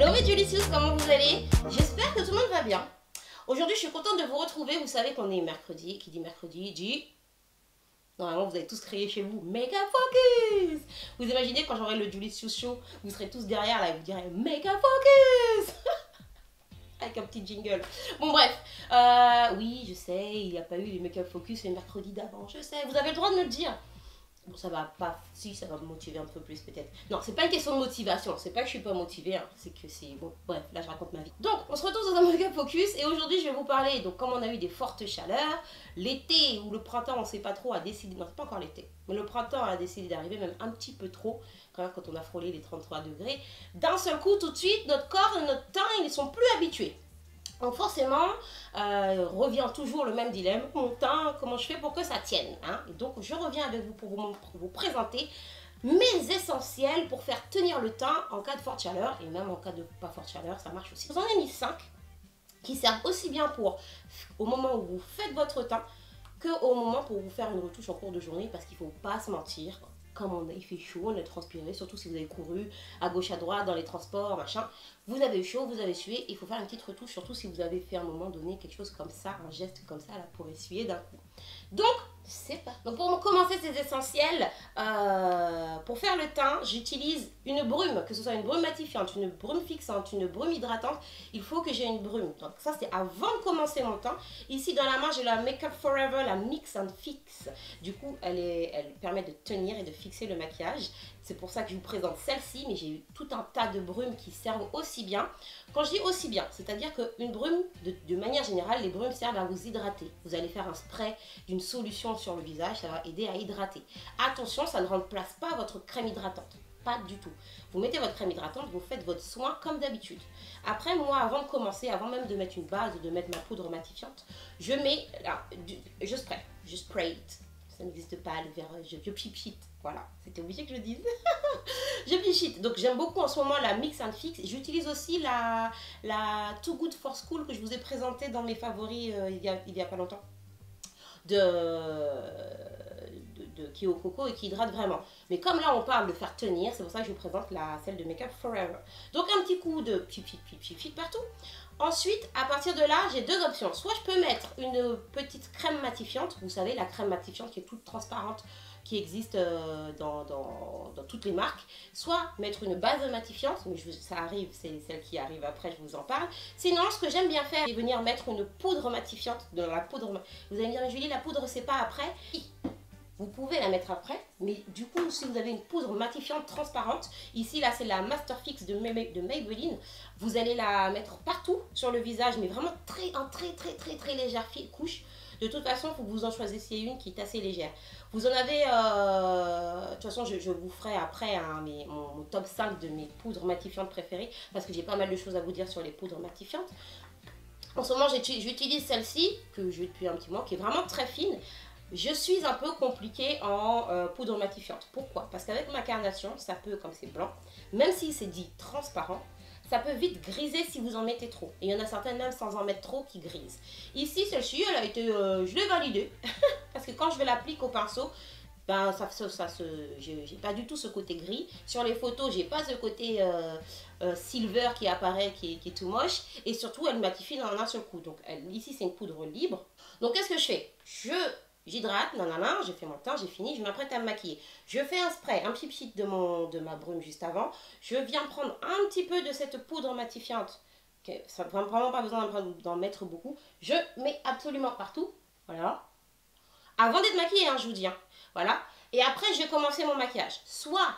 Hello mes Julicious, comment vous allez? J'espère que tout le monde va bien. Aujourd'hui, je suis contente de vous retrouver. Vous savez qu'on est mercredi. Qui dit mercredi dit... Normalement, vous allez tous crier chez vous, Make up focus! Vous imaginez quand j'aurai le Julicious Show, vous serez tous derrière là et vous direz Make up focus! Avec un petit jingle. Bon bref, oui, je sais, il n'y a pas eu les Make up focus les mercredis d'avant, je sais. Vous avez le droit de me le dire. Bon, ça va pas, si ça va me motiver un peu plus peut-être. Non, c'est pas une question de motivation, c'est pas que je suis pas motivée, hein. C'est que c'est... Bon, bref, là je raconte ma vie. Donc, on se retrouve dans un Make Up Focus et aujourd'hui je vais vous parler, donc comme on a eu des fortes chaleurs, l'été ou le printemps, on sait pas trop, a décidé, non c'est pas encore l'été, mais le printemps a décidé d'arriver même un petit peu trop, quand même quand on a frôlé les 33 degrés. D'un seul coup, tout de suite, notre corps et notre teint, ils ne sont plus habitués. Donc forcément, revient toujours le même dilemme, mon teint, comment je fais pour que ça tienne, hein? Et donc je reviens avec vous pour vous présenter mes essentiels pour faire tenir le teint en cas de forte chaleur, et même en cas de pas forte chaleur, ça marche aussi. J'en ai mis 5 qui servent aussi bien pour au moment où vous faites votre teint qu'au moment pour vous faire une retouche en cours de journée, parce qu'il ne faut pas se mentir. Comme il fait chaud, on est transpiré, surtout si vous avez couru à gauche à droite dans les transports, machin. Vous avez chaud, vous avez sué, il faut faire une petite retouche, surtout si vous avez fait à un moment donné quelque chose comme ça, un geste comme ça, là, pour essuyer d'un coup. Donc, c'est pas. Donc, pour commencer ces essentiels, pour faire le teint, j'utilise une brume, que ce soit une brume matifiante, une brume fixante, une brume hydratante, il faut que j'ai une brume. Donc, ça, c'est avant de commencer mon teint. Ici, dans la main, j'ai la Make Up Forever, la Mix and Fix. Du coup, elle permet de tenir et de fixer le maquillage. C'est pour ça que je vous présente celle-ci, mais j'ai eu tout un tas de brumes qui servent aussi bien. Quand je dis aussi bien, c'est-à-dire qu'une brume, de manière générale, les brumes servent à vous hydrater. Vous allez faire un spray d'une solution sur le visage, ça va aider à hydrater. Attention, ça ne remplace pas votre crème hydratante. Pas du tout. Vous mettez votre crème hydratante, vous faites votre soin comme d'habitude. Après, moi, avant de commencer, avant même de mettre une base ou de mettre ma poudre matifiante, je mets, là, je spray it. Ça n'existe pas, le verre, je pipite. Voilà, c'était obligé que je le dise. Je pichite. Donc j'aime beaucoup en ce moment la Mix and Fix. J'utilise aussi la Too Good for School que je vous ai présentée dans mes favoris il y a pas longtemps. Qui est au coco et qui hydrate vraiment. Mais comme là on parle de faire tenir, c'est pour ça que je vous présente celle de Make Up Forever. Donc un petit coup de pipit partout. Ensuite, à partir de là, j'ai deux options. Soit je peux mettre une petite crème matifiante, vous savez, la crème matifiante qui est toute transparente, qui existe dans toutes les marques. Soit mettre une base matifiante, mais ça arrive, c'est celle qui arrive après, je vous en parle. Sinon, ce que j'aime bien faire, c'est venir mettre une poudre matifiante. Dans la poudre, vous allez me dire, mais Julie, la poudre, c'est pas après? Vous pouvez la mettre après, mais du coup, si vous avez une poudre matifiante transparente, ici, là, c'est la Master Fix de Maybelline, vous allez la mettre partout sur le visage, mais vraiment en très légère couche. De toute façon, il faut que vous en choisissiez une qui est assez légère. Vous en avez, de toute façon, je vous ferai après hein, mon top 5 de mes poudres matifiantes préférées, parce que j'ai pas mal de choses à vous dire sur les poudres matifiantes. En ce moment, j'utilise celle-ci, que j'ai depuis un petit moment, qui est vraiment très fine. Je suis un peu compliquée en poudre matifiante. Pourquoi? Parce qu'avec ma carnation, ça peut, comme c'est blanc, même si c'est dit transparent, ça peut vite griser si vous en mettez trop. Et il y en a certaines même sans en mettre trop qui grisent. Ici, celle-ci, elle a été, je l'ai validée. Parce que quand je vais l'appliquer au pinceau, ben j'ai pas du tout ce côté gris. Sur les photos, j'ai pas ce côté silver qui apparaît, qui est tout moche. Et surtout, elle matifie dans un seul coup. Donc ici, c'est une poudre libre. Donc qu'est-ce que je fais? J'hydrate, nanana, j'ai fait mon teint, j'ai fini, je m'apprête à me maquiller. Je fais un spray, un pipit de ma brume juste avant. Je viens prendre un petit peu de cette poudre matifiante. Ça n'a vraiment pas besoin d'en mettre beaucoup. Je mets absolument partout. Voilà. Avant d'être maquillée, hein, je vous dis. Hein. Voilà. Et après, je vais commencer mon maquillage. Soit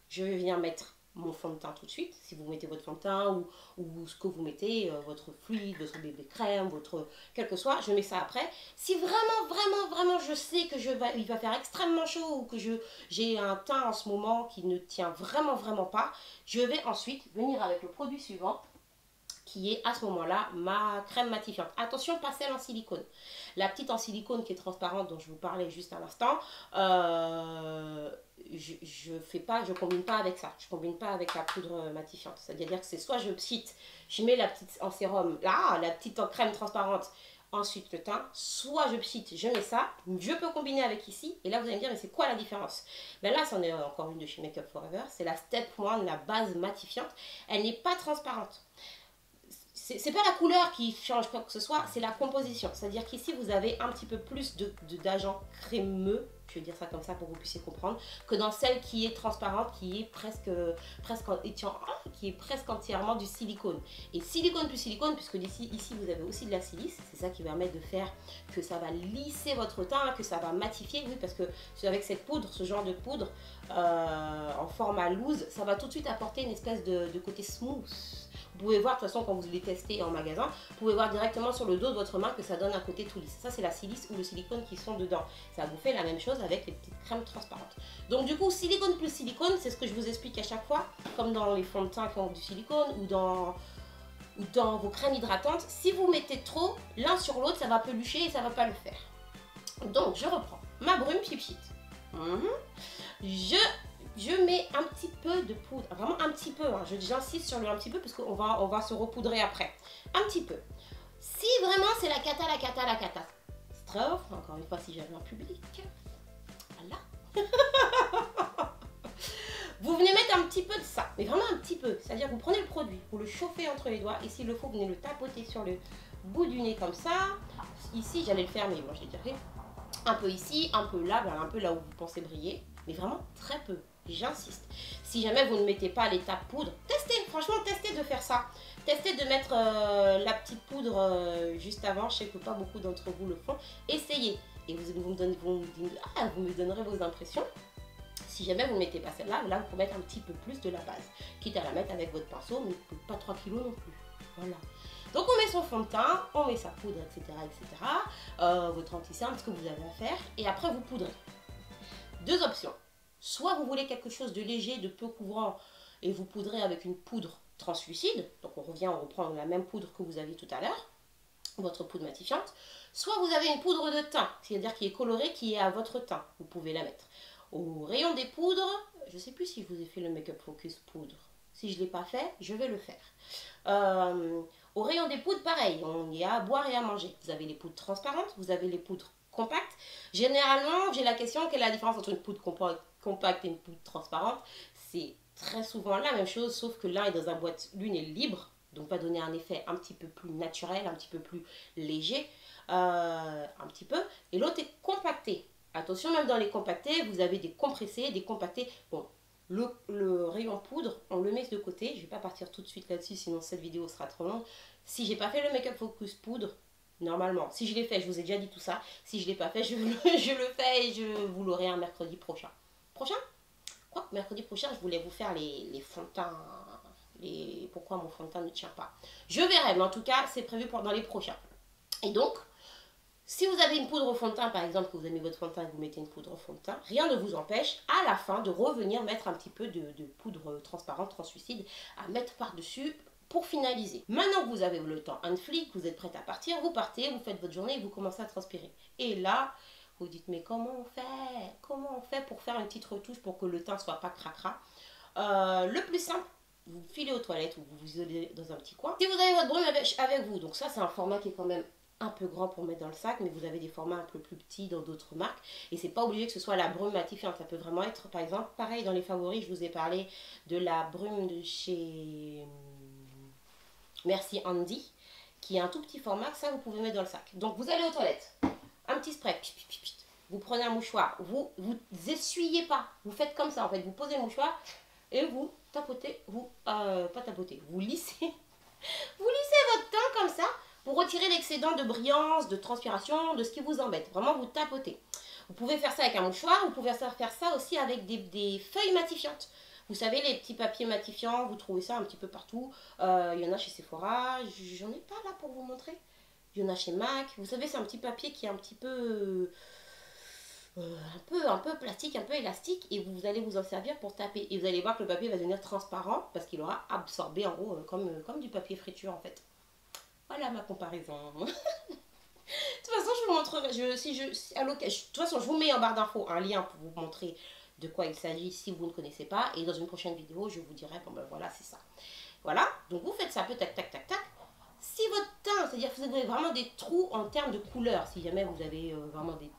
je vais venir mettre mon fond de teint tout de suite, si vous mettez votre fond de teint ou ce que vous mettez, votre fluide, votre bébé crème, quel que soit, je mets ça après. Si vraiment je sais que il va faire extrêmement chaud ou que j'ai un teint en ce moment qui ne tient vraiment pas, je vais ensuite venir avec le produit suivant qui est à ce moment-là ma crème matifiante. Attention, pas celle en silicone. La petite en silicone qui est transparente dont je vous parlais juste à l'instant, je combine pas avec ça. Je combine pas avec la poudre matifiante. C'est-à-dire que c'est soit je mets la petite en sérum, là, la petite en crème transparente ensuite le teint, soit je pchite, je mets ça, je peux combiner avec ici, et là vous allez me dire, mais c'est quoi la différence? Ben là, c'en est encore une de chez Make Up Forever, c'est la Step 1, la base matifiante, elle n'est pas transparente. C'est pas la couleur qui change quoi que ce soit, c'est la composition. C'est-à-dire qu'ici, vous avez un petit peu plus d'agent crémeux, je vais dire ça comme ça pour que vous puissiez comprendre, que dans celle qui est transparente, qui est presque entièrement du silicone. Et silicone plus silicone, puisque ici vous avez aussi de la silice, c'est ça qui permet de faire que ça va lisser votre teint, que ça va matifier, oui, parce que avec cette poudre, ce genre de poudre, en format loose, ça va tout de suite apporter une espèce de côté smooth. Vous pouvez voir, de toute façon, quand vous les testez en magasin, vous pouvez voir directement sur le dos de votre main que ça donne un côté tout lisse. Ça, c'est la silice ou le silicone qui sont dedans. Ça vous fait la même chose avec les petites crèmes transparentes. Donc, du coup, silicone plus silicone, c'est ce que je vous explique à chaque fois, comme dans les fonds de teint qui ont du silicone ou dans vos crèmes hydratantes. Si vous mettez trop, l'un sur l'autre, ça va pelucher et ça ne va pas le faire. Donc, je reprends ma brume Pipchit. Je mets un petit peu de poudre, vraiment un petit peu, hein. J'insiste sur le un petit peu parce qu'on va se repoudrer après. Un petit peu. Si vraiment c'est la catastrophe, encore une fois si j'avais un public, voilà. Vous venez mettre un petit peu de ça, mais vraiment un petit peu. C'est-à-dire vous prenez le produit, vous le chauffez entre les doigts et s'il le faut, vous venez le tapoter sur le bout du nez comme ça. Ici, j'allais le faire, mais moi je l'ai déjà fait. Un peu ici, un peu là, un peu là où vous pensez briller, mais vraiment très peu. J'insiste. Si jamais vous ne mettez pas l'étape poudre, testez, franchement, testez de faire ça. Testez de mettre la petite poudre juste avant. Je sais que pas beaucoup d'entre vous le font. Essayez. Et vous me donnerez vos impressions. Si jamais vous ne mettez pas celle-là, là, vous pouvez mettre un petit peu plus de la base. Quitte à la mettre avec votre pinceau, mais pas 3 kg non plus. Voilà. Donc on met son fond de teint, on met sa poudre, etc. Votre anti-cerne, ce que vous avez à faire. Et après, vous poudrez. Deux options. Soit vous voulez quelque chose de léger, de peu couvrant, et vous poudrez avec une poudre translucide. Donc on reprend la même poudre que vous aviez tout à l'heure, votre poudre matifiante. Soit vous avez une poudre de teint, c'est-à-dire qui est colorée, qui est à votre teint. Vous pouvez la mettre. Au rayon des poudres, je ne sais plus si je vous ai fait le Make Up Focus poudre. Si je ne l'ai pas fait, je vais le faire. Au rayon des poudres, pareil, on y a à boire et à manger. Vous avez les poudres transparentes, vous avez les poudres compactes. Généralement, j'ai la question, quelle est la différence entre une poudre compacte et une poudre transparente? C'est très souvent la même chose, sauf que l'un est dans un boîte, l'une est libre, donc va donner un effet un petit peu plus naturel, un petit peu plus léger, un petit peu, et l'autre est compacté. Attention, même dans les compactés, vous avez des compressés, des compactés. Bon, le rayon poudre, on le met de côté. Je ne vais pas partir tout de suite là-dessus, sinon cette vidéo sera trop longue. Si j'ai pas fait le Make Up Focus poudre, normalement, si je l'ai fait, je vous ai déjà dit tout ça. Si je ne l'ai pas fait, je le fais et vous l'aurez un mercredi prochain. Quoi, mercredi prochain, je voulais vous faire les fonds de teint. Pourquoi mon fond de teint ne tient pas? Je verrai, mais en tout cas, c'est prévu dans les prochains. Et donc, si vous avez une poudre au fond de teint, par exemple, que vous avez mis votre fond de teint et que vous mettez une poudre au fond de teint, rien ne vous empêche à la fin de revenir mettre un petit peu de poudre transparente, translucide, à mettre par-dessus pour finaliser. Maintenant que vous avez le temps un flic, vous êtes prête à partir, vous partez, vous faites votre journée et vous commencez à transpirer. Et là, vous dites, mais comment on fait? Comment on fait pour faire une petite retouche pour que le teint ne soit pas cracra? Le plus simple, vous filez aux toilettes ou vous vous isolez dans un petit coin. Si vous avez votre brume avec vous, donc ça c'est un format qui est quand même un peu grand pour mettre dans le sac, mais vous avez des formats un peu plus petits dans d'autres marques et c'est pas obligé que ce soit la brume matifiante, ça peut vraiment être, par exemple, pareil dans les favoris, je vous ai parlé de la brume de chez Merci Andy qui est un tout petit format, que ça vous pouvez mettre dans le sac. Donc vous allez aux toilettes, un petit spray, vous prenez un mouchoir, vous essuyez pas, vous faites comme ça en fait, vous posez le mouchoir et vous tapotez, pas tapotez, vous lissez votre teint comme ça pour retirer l'excédent de brillance, de transpiration, de ce qui vous embête. Vraiment, vous tapotez. Vous pouvez faire ça avec un mouchoir, vous pouvez faire ça aussi avec des feuilles matifiantes. Vous savez, les petits papiers matifiants, vous trouvez ça un petit peu partout. Il y en a chez Sephora, j'en ai pas là pour vous montrer. Il y en a chez MAC. Vous savez, c'est un petit papier qui est un petit peu... un peu plastique, un peu élastique, et vous allez vous en servir pour taper. Et vous allez voir que le papier va devenir transparent parce qu'il aura absorbé en gros comme du papier friture en fait. Voilà ma comparaison. De toute façon, je vous montrerai. De toute façon, je vous mets en barre d'infos un lien pour vous montrer de quoi il s'agit si vous ne connaissez pas. Et dans une prochaine vidéo, je vous dirai, bon ben voilà, c'est ça. Voilà, donc vous faites ça un peu tac tac tac tac. Si votre teint, c'est-à-dire que vous avez vraiment des trous en termes de couleur, si jamais vous avez vraiment des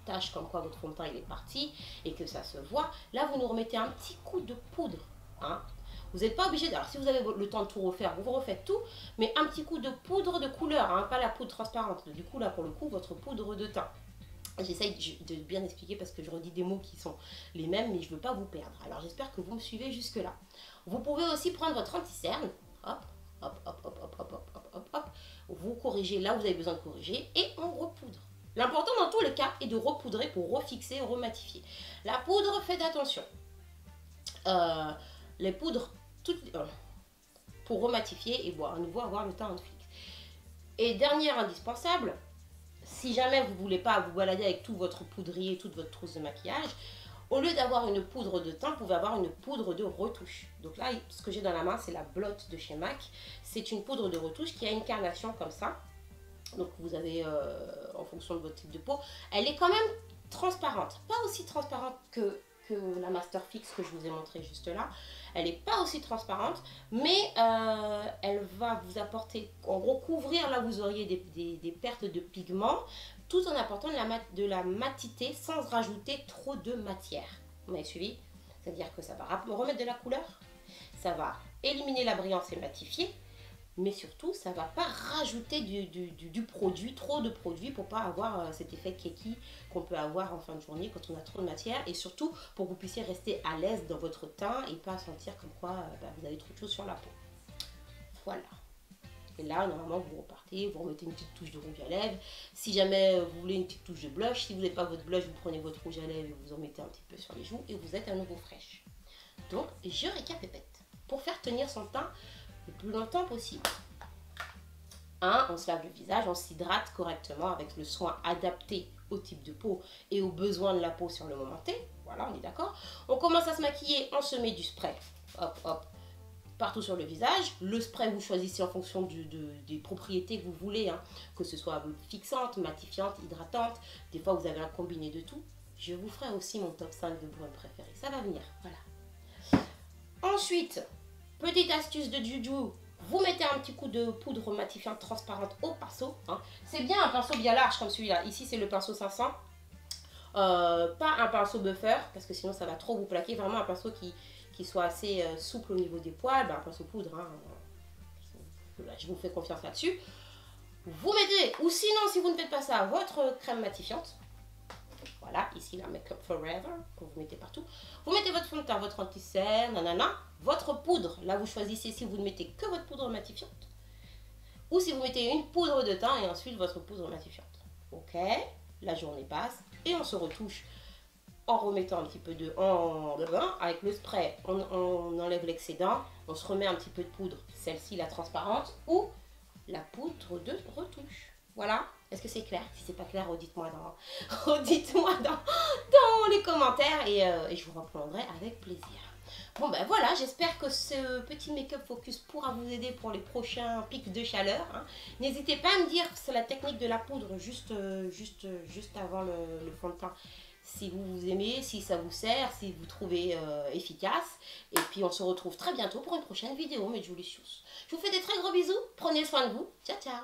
taches comme quoi votre fond de teint il est parti et que ça se voit, là vous nous remettez un petit coup de poudre. Hein. Vous n'êtes pas obligé, alors si vous avez le temps de tout refaire, vous refaites tout, mais un petit coup de poudre de couleur, hein, pas la poudre transparente. Du coup là pour le coup, votre poudre de teint. J'essaye de bien expliquer parce que je redis des mots qui sont les mêmes, mais je ne veux pas vous perdre. Alors j'espère que vous me suivez jusque là. Vous pouvez aussi prendre votre anti-cerne, hop, hop, hop, hop, hop, hop, hop, hop, hop, hop. Vous corrigez là où vous avez besoin de corriger et on repoudre. L'important dans tous les cas est de repoudrer pour refixer, rematifier. La poudre, faites attention. Les poudres, toutes, pour rematifier et à nouveau avoir le teint en fixe. Et dernière indispensable, si jamais vous ne voulez pas vous balader avec tout votre poudrier, toute votre trousse de maquillage, au lieu d'avoir une poudre de teint, vous pouvez avoir une poudre de retouche. Donc là, ce que j'ai dans la main, c'est la Blot de chez MAC. C'est une poudre de retouche qui a une carnation comme ça. Donc vous avez, en fonction de votre type de peau, elle est quand même transparente. Pas aussi transparente que la Master Fix que je vous ai montré juste là. Elle n'est pas aussi transparente, mais elle va vous apporter, en gros, couvrir là où vous auriez des pertes de pigments, tout en apportant de la matité sans rajouter trop de matière. Vous m'avez suivi? C'est-à-dire que ça va remettre de la couleur, ça va éliminer la brillance et matifier, mais surtout, ça ne va pas rajouter du produit, trop de produit pour ne pas avoir cet effet keki qu'on peut avoir en fin de journée quand on a trop de matière. Et surtout, pour que vous puissiez rester à l'aise dans votre teint et pas sentir comme quoi vous avez trop de choses sur la peau. Voilà. Et là, normalement, vous repartez, vous remettez une petite touche de rouge à lèvres. Si jamais vous voulez une petite touche de blush, si vous n'avez pas votre blush, vous prenez votre rouge à lèvres et vous en mettez un petit peu sur les joues et vous êtes à nouveau fraîche. Donc, je récapépète. Pour faire tenir son teint le plus longtemps possible. 1. On se lave le visage, on s'hydrate correctement avec le soin adapté au type de peau et aux besoins de la peau sur le moment T. Voilà, on est d'accord. On commence à se maquiller, on se met du spray. Hop, hop. Partout sur le visage. Le spray, vous choisissez en fonction des propriétés que vous voulez. Hein, que ce soit fixante, matifiante, hydratante. Des fois, vous avez un combiné de tout. Je vous ferai aussi mon top 5 de brun préférés. Ça va venir. Voilà. Ensuite, petite astuce de Juju. Vous mettez un petit coup de poudre matifiante transparente au pinceau. Hein. C'est bien un pinceau bien large comme celui-là. Ici, c'est le pinceau 500. Pas un pinceau buffer, parce que sinon, ça va trop vous plaquer. Vraiment un pinceau qui soit assez souple au niveau des poils. Un pinceau poudre. Hein. Je vous fais confiance là-dessus. Vous mettez, ou sinon, si vous ne faites pas ça, votre crème matifiante. Voilà, ici la Make Up Forever, que vous mettez partout. Vous mettez votre fond de teint, votre anti-cerne, nanana. Votre poudre, là vous choisissez si vous ne mettez que votre poudre matifiante. Ou si vous mettez une poudre de teint et ensuite votre poudre matifiante. Ok, la journée passe et on se retouche en remettant un petit peu de bain. Avec le spray, on enlève l'excédent. On se remet un petit peu de poudre, celle-ci la transparente, ou la poudre de retouche. Voilà. Est-ce que c'est clair? Si c'est pas clair, redites-moi dans les commentaires et je vous reprendrai avec plaisir. Bon ben voilà, j'espère que ce petit make-up focus pourra vous aider pour les prochains pics de chaleur. Hein. N'hésitez pas à me dire sur la technique de la poudre juste avant le fond de teint. Si vous aimez, si ça vous sert, si vous trouvez efficace. Et puis on se retrouve très bientôt pour une prochaine vidéo, mes Julie Chous. Je vous fais des très gros bisous, prenez soin de vous. Ciao, ciao.